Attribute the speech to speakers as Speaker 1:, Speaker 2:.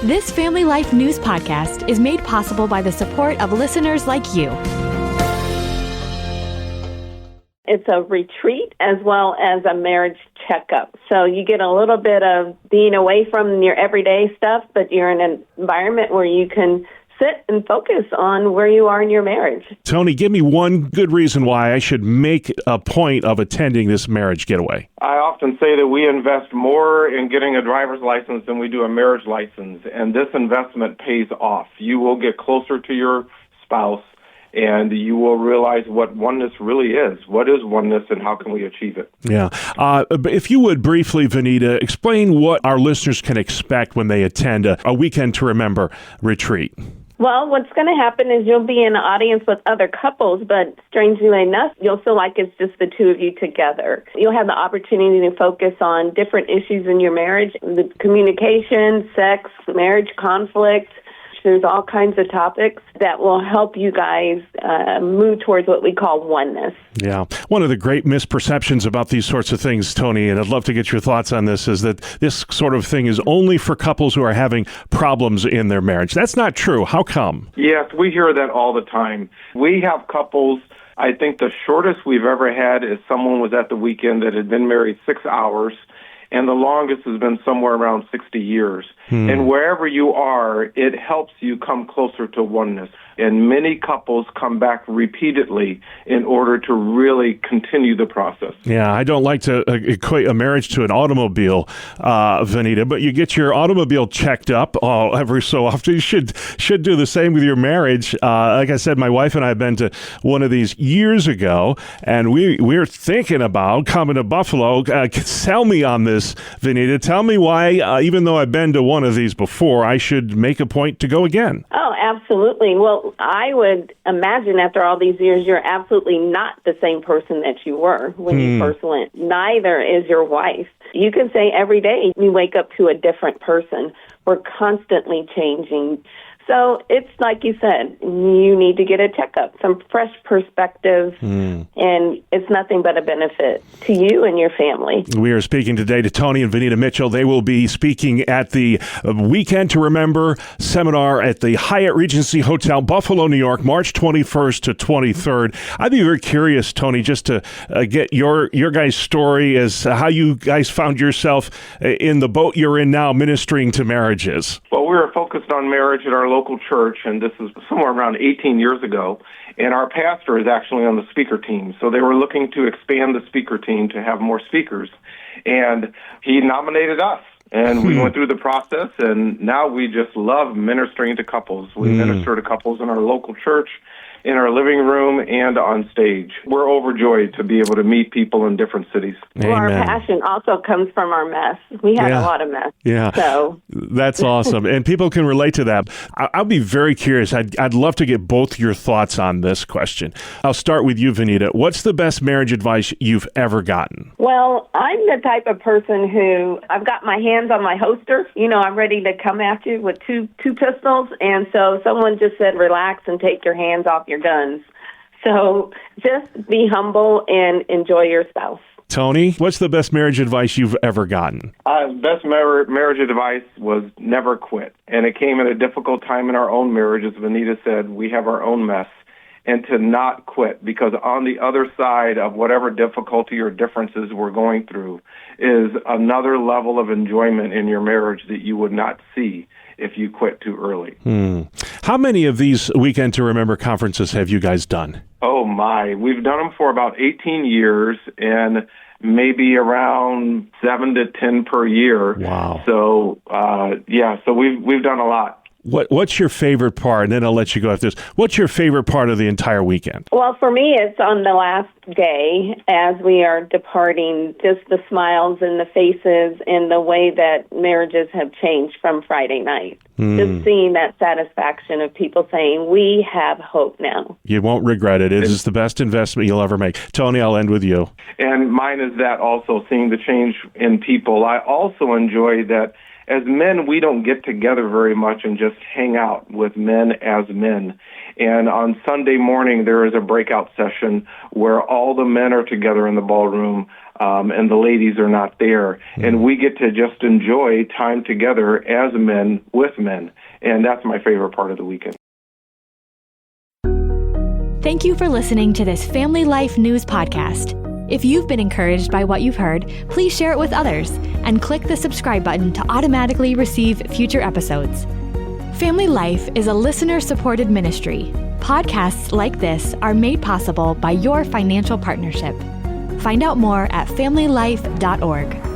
Speaker 1: This Family Life News podcast is made possible by the support of listeners like you.
Speaker 2: It's a retreat as well as a marriage checkup. So you get a little bit of being away from your everyday stuff, but you're in an environment where you can sit and focus on where you are in your marriage.
Speaker 3: Tony, give me one good reason why I should make a point of attending this marriage getaway.
Speaker 4: I often say that we invest more in getting a driver's license than we do a marriage license, and this investment pays off. You will get closer to your spouse, and you will realize what oneness really is. What is oneness, and how can we achieve it?
Speaker 3: Yeah. If you would briefly, Venita, explain what our listeners can expect when they attend a Weekend to Remember retreat.
Speaker 2: Well, what's going to happen is you'll be in an audience with other couples, but strangely enough, you'll feel like it's just the two of you together. You'll have the opportunity to focus on different issues in your marriage, the communication, sex, marriage conflict. There's all kinds of topics that will help you guys move towards what we call oneness.
Speaker 3: Yeah. One of the great misperceptions about these sorts of things, Tony, and I'd love to get your thoughts on this, is that this sort of thing is only for couples who are having problems in their marriage. That's not true. How come?
Speaker 4: Yes, we hear that all the time. We have couples. I think the shortest we've ever had is someone was at the weekend that had been married 6 hours, and the longest has been somewhere around 60 years. And wherever you are, it helps you come closer to oneness. And many couples come back repeatedly in order to really continue the process.
Speaker 3: Yeah, I don't like to equate a marriage to an automobile, Venita, but you get your automobile checked up every so often. You should do the same with your marriage. Like I said, my wife and I have been to one of these years ago, and we're thinking about coming to Buffalo. Sell me on this, Venita. Tell me why, even though I've been to one of these before, I should make a point to go again.
Speaker 2: Oh, absolutely. Well, I would imagine after all these years, you're absolutely not the same person that you were when you first went. Neither is your wife. You can say every day you wake up to a different person. We're constantly changing. So it's like you said, you need to get a checkup, some fresh perspective, and it's nothing but a benefit to you and your family. We
Speaker 3: are speaking today to Tony and Venita Mitchell. They will be speaking at the Weekend to Remember seminar at the Hyatt Regency Hotel, Buffalo, New York, March 21st to 23rd. I'd be very curious, Tony, just to get your guys' story as how you guys found yourself in the boat you're in now, ministering to marriages.
Speaker 4: Well, we were focused on marriage at our local church, and this is somewhere around 18 years ago, and our pastor is actually on the speaker team. So they were looking to expand the speaker team to have more speakers, and he nominated us. And we went through the process, and now we just love ministering to couples. We minister to couples in our local church, in our living room, and on stage. We're overjoyed to be able to meet people in different cities.
Speaker 2: Well, our passion also comes from our mess. We have a lot of mess.
Speaker 3: Yeah,
Speaker 2: so
Speaker 3: that's awesome. And people can relate to that. I'll be very curious. I'd love to get both your thoughts on this question. I'll start with you, Venita. What's the best marriage advice you've ever gotten?
Speaker 2: Well, I'm the type of person who I've got my hands on my holster. You know, I'm ready to come at you with two pistols. And so someone just said, relax and take your hands off your guns. So just be humble and enjoy your spouse.
Speaker 3: Tony, what's the best marriage advice you've ever gotten?
Speaker 4: Best marriage advice was never quit. And it came at a difficult time in our own marriage. As Venita said, we have our own mess. And to not quit, because on the other side of whatever difficulty or differences we're going through is another level of enjoyment in your marriage that you would not see if you quit too early.
Speaker 3: How many of these Weekend to Remember conferences have you guys done?
Speaker 4: Oh, my. We've done them for about 18 years and maybe around 7 to 10 per year.
Speaker 3: Wow.
Speaker 4: So, so we've done a lot.
Speaker 3: What's your favorite part? And then I'll let you go after this. What's your favorite part of the entire weekend?
Speaker 2: Well, for me, it's on the last day as we are departing, just the smiles and the faces and the way that marriages have changed from Friday night. Just seeing that satisfaction of people saying, we have hope now.
Speaker 3: You won't regret it. It is the best investment you'll ever make. Tony, I'll end with you.
Speaker 4: And mine is that also, seeing the change in people. I also enjoy that as men, we don't get together very much and just hang out with men as men. And on Sunday morning, there is a breakout session where all the men are together in the ballroom, and the ladies are not there. And we get to just enjoy time together as men with men. And that's my favorite part of the weekend.
Speaker 1: Thank you for listening to this Family Life News podcast. If you've been encouraged by what you've heard, please share it with others and click the subscribe button to automatically receive future episodes. Family Life is a listener-supported ministry. Podcasts like this are made possible by your financial partnership. Find out more at familylife.org.